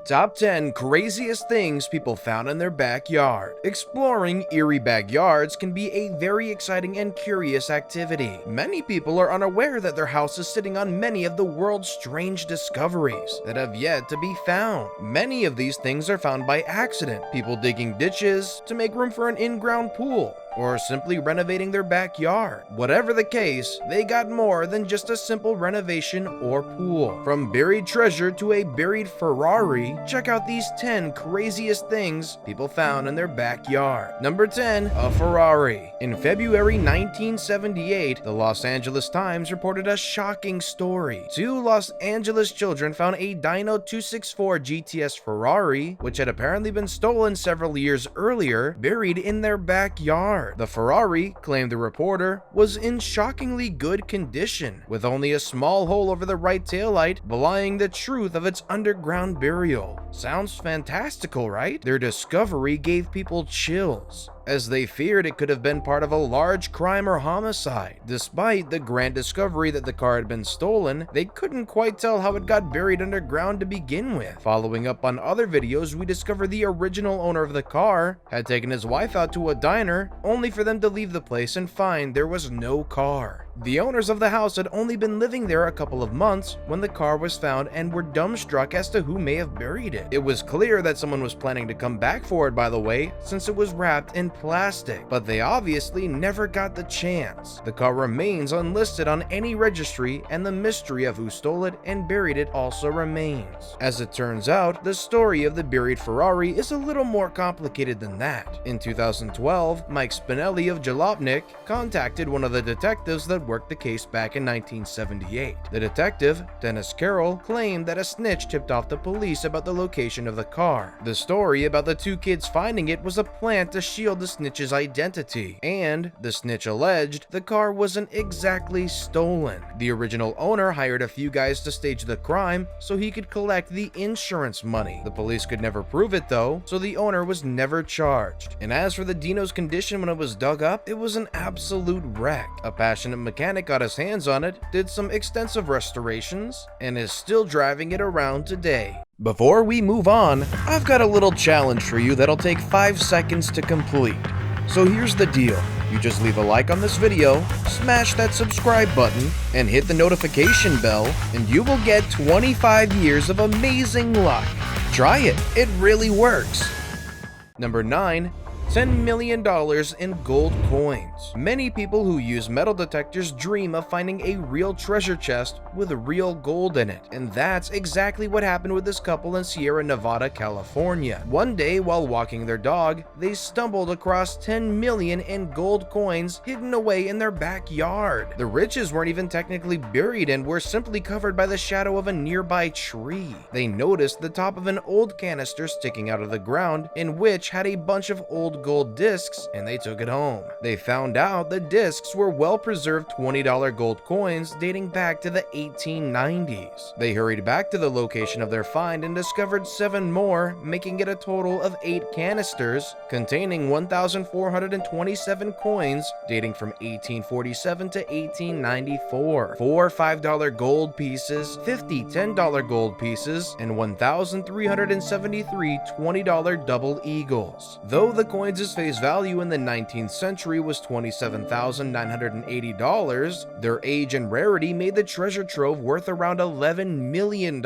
Top 10 craziest things people found in their backyard. Exploring eerie backyards can be a very exciting and curious activity. Many people are unaware that their house is sitting on many of the world's strange discoveries that have yet to be found. Many of these things are found by accident, people digging ditches to make room for an in-ground pool, or simply renovating their backyard. Whatever the case, they got more than just a simple renovation or pool. From buried treasure to a buried Ferrari, check out these 10 craziest things people found in their backyard. Number 10, a Ferrari. In February 1978, the Los Angeles Times reported a shocking story. Two Los Angeles children found a Dino 264 GTS Ferrari, which had apparently been stolen several years earlier, buried in their backyard. The Ferrari, claimed the reporter, was in shockingly good condition, with only a small hole over the right taillight, belying the truth of its underground burial. Sounds fantastical, right? Their discovery gave people chills, as they feared it could have been part of a large crime or homicide. Despite the grand discovery that the car had been stolen, they couldn't quite tell how it got buried underground to begin with. Following up on other videos, we discovered the original owner of the car had taken his wife out to a diner, only for them to leave the place and find there was no car. The owners of the house had only been living there a couple of months when the car was found and were dumbstruck as to who may have buried it. It was clear that someone was planning to come back for it, by the way, since it was wrapped in plastic, but they obviously never got the chance. The car remains unlisted on any registry, and the mystery of who stole it and buried it also remains. As it turns out, the story of the buried Ferrari is a little more complicated than that. In 2012, Mike Spinelli of Jalopnik contacted one of the detectives that worked the case back in 1978. The detective, Dennis Carroll, claimed that a snitch tipped off the police about the location of the car. The story about the two kids finding it was a plant to shield the snitch's identity, and the snitch alleged the car wasn't exactly stolen. The original owner hired a few guys to stage the crime so he could collect the insurance money. The police could never prove it though, so the owner was never charged. And as for the Dino's condition when it was dug up, it was an absolute wreck. A passionate mechanic got his hands on it, did some extensive restorations, and is still driving it around today. Before we move on, I've got a little challenge for you that'll take 5 seconds to complete. So here's the deal. You just leave a like on this video, smash that subscribe button, and hit the notification bell, and you will get 25 years of amazing luck. Try it, it really works. Number 9. $10 million in gold coins. Many people who use metal detectors dream of finding a real treasure chest with real gold in it, and that's exactly what happened with this couple in Sierra Nevada, California. One day, while walking their dog, they stumbled across 10 million in gold coins hidden away in their backyard. The riches weren't even technically buried and were simply covered by the shadow of a nearby tree. They noticed the top of an old canister sticking out of the ground, in which had a bunch of old gold discs, and they took it home. They found out the discs were well-preserved $20 gold coins dating back to the 1890s. They hurried back to the location of their find and discovered 7 more, making it a total of 8 canisters containing 1,427 coins dating from 1847 to 1894. 4 $5 gold pieces, 50 $10 gold pieces, and 1,373 $20 double eagles. Though the coins' face value in the 19th century was $27,980, their age and rarity made the treasure trove worth around $11 million.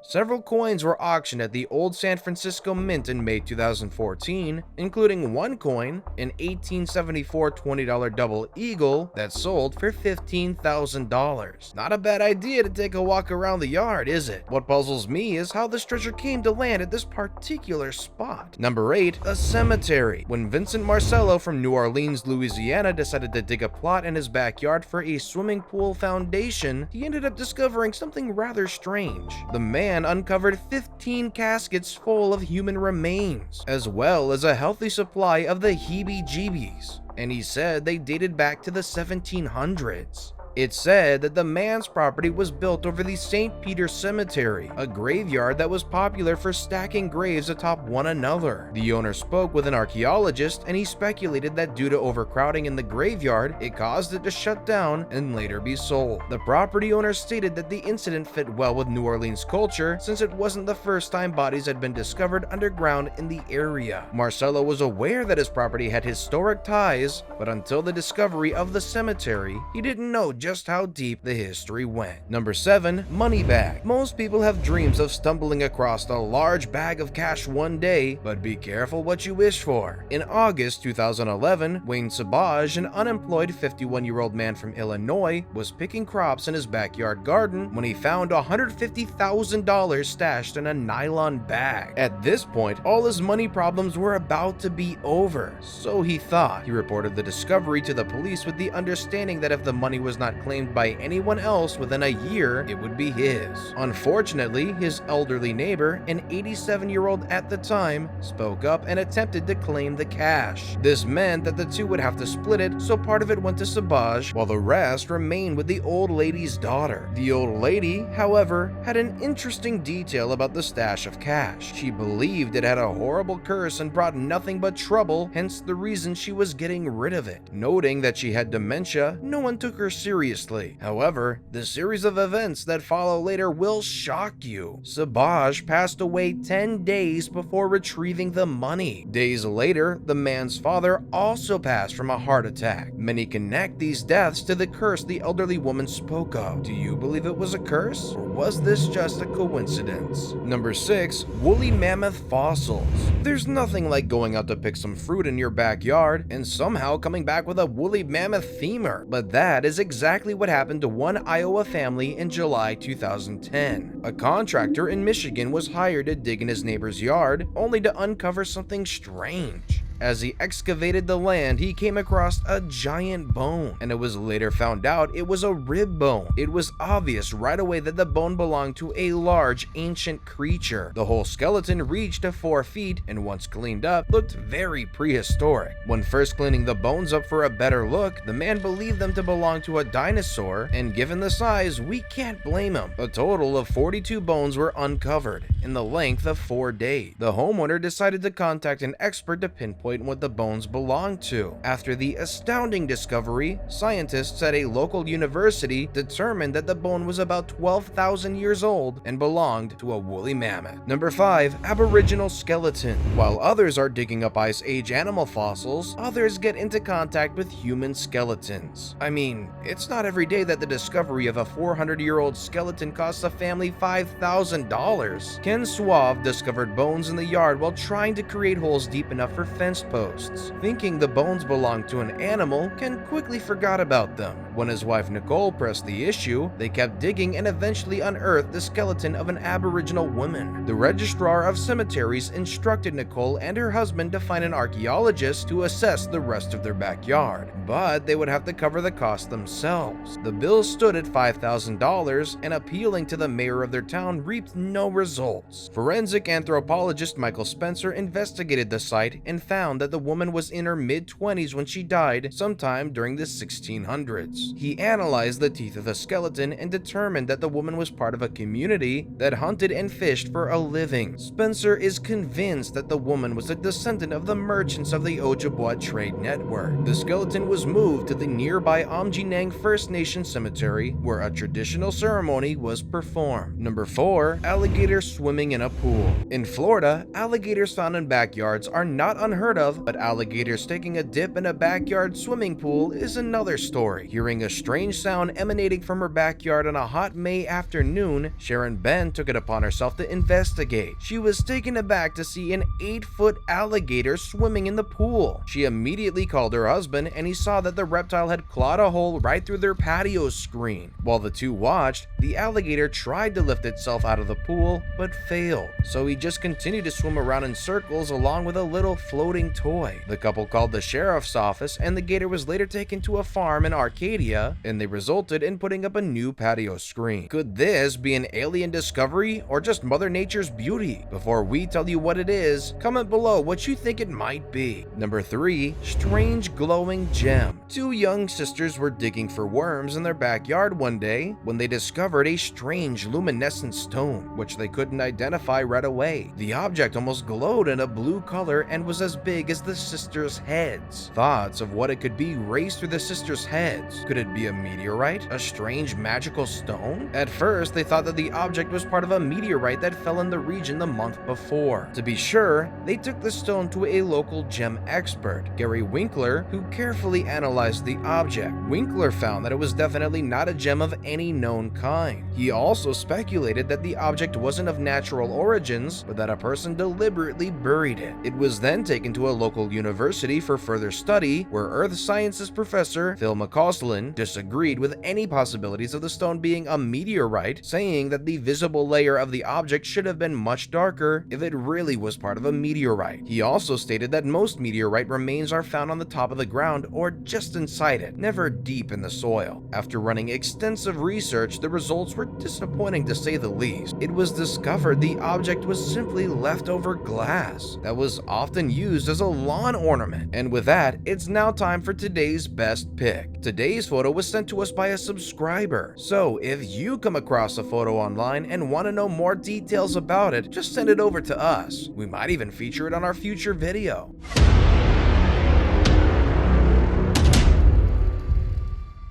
Several coins were auctioned at the Old San Francisco Mint in May 2014, including one coin, an 1874 $20 double eagle, that sold for $15,000. Not a bad idea to take a walk around the yard, is it? What puzzles me is how this treasure came to land at this particular spot. Number 8, a cemetery. When Vincent Marcello from New Orleans, Louisiana decided to dig a plot in his backyard for a swimming pool foundation, he ended up discovering something rather strange. The man uncovered 15 caskets full of human remains, as well as a healthy supply of the heebie-jeebies, and he said they dated back to the 1700s. It's said that the man's property was built over the St. Peter Cemetery, a graveyard that was popular for stacking graves atop one another. The owner spoke with an archaeologist, and he speculated that due to overcrowding in the graveyard, it caused it to shut down and later be sold. The property owner stated that the incident fit well with New Orleans culture, since it wasn't the first time bodies had been discovered underground in the area. Marcelo was aware that his property had historic ties, but until the discovery of the cemetery, he didn't know just how deep the history went. Number 7. Money bag. Most people have dreams of stumbling across a large bag of cash one day, but be careful what you wish for. In August 2011, Wayne Sabaj, an unemployed 51-year-old man from Illinois, was picking crops in his backyard garden when he found $150,000 stashed in a nylon bag. At this point, all his money problems were about to be over, so he thought. He reported the discovery to the police with the understanding that if the money was not claimed by anyone else within a year, it would be his. Unfortunately, his elderly neighbor, an 87-year-old at the time, spoke up and attempted to claim the cash. This meant that the two would have to split it, so part of it went to Sabaj, while the rest remained with the old lady's daughter. The old lady, however, had an interesting detail about the stash of cash. She believed it had a horrible curse and brought nothing but trouble, hence the reason she was getting rid of it. Noting that she had dementia, no one took her seriously. However, the series of events that follow later will shock you. Sabaj passed away 10 days before retrieving the money. Days later, the man's father also passed from a heart attack. Many connect these deaths to the curse the elderly woman spoke of. Do you believe it was a curse, or was this just a coincidence? Number 6. Woolly mammoth fossils. There's nothing like going out to pick some fruit in your backyard and somehow coming back with a woolly mammoth femur, but that is exactly what happened to one Iowa family in July 2010. A contractor in Michigan was hired to dig in his neighbor's yard, only to uncover something strange. As he excavated the land, he came across a giant bone, and it was later found out it was a rib bone. It was obvious right away that the bone belonged to a large, ancient creature. The whole skeleton reached to 4 feet, and once cleaned up, looked very prehistoric. When first cleaning the bones up for a better look, the man believed them to belong to a dinosaur, and given the size, we can't blame him. A total of 42 bones were uncovered, in the length of 4 days. The homeowner decided to contact an expert to pinpoint what the bones belonged to. After the astounding discovery, scientists at a local university determined that the bone was about 12,000 years old and belonged to a woolly mammoth. Number 5. Aboriginal skeleton. While others are digging up Ice Age animal fossils, others get into contact with human skeletons. I mean, it's not every day that the discovery of a 400-year-old skeleton costs a family $5,000. Ken Suave discovered bones in the yard while trying to create holes deep enough for fence posts. Thinking the bones belonged to an animal, Ken quickly forgot about them. When his wife Nicole pressed the issue, they kept digging and eventually unearthed the skeleton of an Aboriginal woman. The registrar of cemeteries instructed Nicole and her husband to find an archaeologist to assess the rest of their backyard, but they would have to cover the cost themselves. The bill stood at $5,000, and appealing to the mayor of their town reaped no results. Forensic anthropologist Michael Spencer investigated the site and found that the woman was in her mid-20s when she died sometime during the 1600s. He analyzed the teeth of the skeleton and determined that the woman was part of a community that hunted and fished for a living. Spencer is convinced that the woman was a descendant of the merchants of the Ojibwa trade network. The skeleton was moved to the nearby Amjinang First Nation cemetery, where a traditional ceremony was performed. Number 4. Alligator swimming in a pool. In Florida, alligators found in backyards are not unheard of, but alligators taking a dip in a backyard swimming pool is another story. Hearing a strange sound emanating from her backyard on a hot May afternoon, Sharon Ben took it upon herself to investigate. She was taken aback to see an 8-foot alligator swimming in the pool. She immediately called her husband, and he saw that the reptile had clawed a hole right through their patio screen. While the two watched, the alligator tried to lift itself out of the pool, but failed. So he just continued to swim around in circles along with a little floating floating toy. The couple called the sheriff's office, and the gator was later taken to a farm in Arcadia, and they resulted in putting up a new patio screen. Could this be an alien discovery or just Mother Nature's beauty? Before we tell you what it is, comment below what you think it might be. Number 3. Strange glowing gem. Two young sisters were digging for worms in their backyard one day when they discovered a strange luminescent stone, which they couldn't identify right away. The object almost glowed in a blue color and was as big as the sisters' heads. Thoughts of what it could be raced through the sisters' heads. Could it be a meteorite? A strange magical stone? At first, they thought that the object was part of a meteorite that fell in the region the month before. To be sure, they took the stone to a local gem expert, Gary Winkler, who carefully analyzed the object. Winkler found that it was definitely not a gem of any known kind. He also speculated that the object wasn't of natural origins, but that a person deliberately buried it. It was then taken to a local university for further study, where earth sciences professor Phil McCausland disagreed with any possibilities of the stone being a meteorite, saying that the visible layer of the object should have been much darker if it really was part of a meteorite. He also stated that most meteorite remains are found on the top of the ground or just inside it, never deep in the soil. After running extensive research, the results were disappointing to say the least. It was discovered the object was simply leftover glass that was often used as a lawn ornament. And with that, it's now time for today's best pick. Today's photo was sent to us by a subscriber, so if you come across a photo online and want to know more details about it, just send it over to us. We might even feature it on our future video.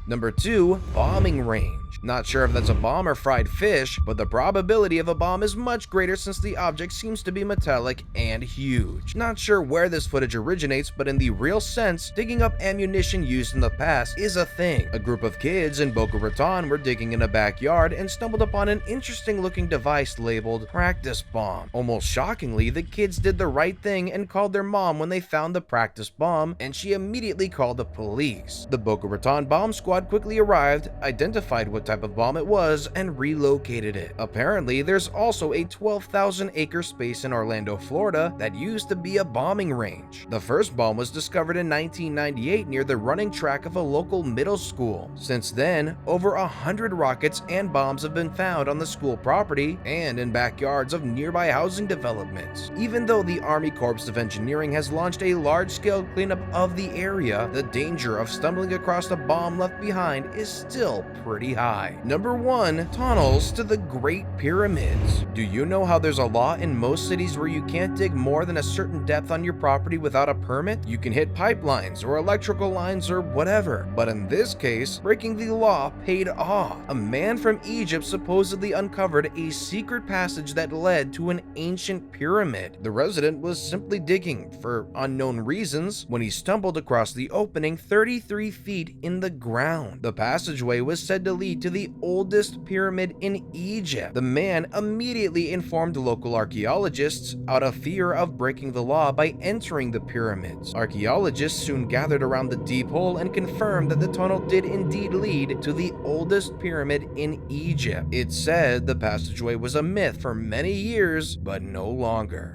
Number 2. Bombing range. Not sure if that's a bomb or fried fish, but the probability of a bomb is much greater since the object seems to be metallic and huge. Not sure where this footage originates, but in the real sense, digging up ammunition used in the past is a thing. A group of kids in Boca Raton were digging in a backyard and stumbled upon an interesting looking device labeled practice bomb. Almost shockingly, the kids did the right thing and called their mom when they found the practice bomb, and she immediately called the police. The Boca Raton bomb squad quickly arrived, identified what type of bomb it was, and relocated it. Apparently, there's also a 12,000-acre space in Orlando, Florida that used to be a bombing range. The first bomb was discovered in 1998 near the running track of a local middle school. Since then, over 100 rockets and bombs have been found on the school property and in backyards of nearby housing developments. Even though the Army Corps of Engineering has launched a large-scale cleanup of the area, the danger of stumbling across a bomb left behind is still pretty high. Number 1. Tunnels to the Great Pyramids. Do you know how there's a law in most cities where you can't dig more than a certain depth on your property without a permit? You can hit pipelines or electrical lines or whatever, but in this case, breaking the law paid off. A man from Egypt supposedly uncovered a secret passage that led to an ancient pyramid. The resident was simply digging for unknown reasons when he stumbled across the opening 33 feet in the ground. The passageway was said to lead to the oldest pyramid in Egypt. The man immediately informed local archaeologists out of fear of breaking the law by entering the pyramids. Archaeologists soon gathered around the deep hole and confirmed that the tunnel did indeed lead to the oldest pyramid in Egypt. It's said the passageway was a myth for many years, but no longer.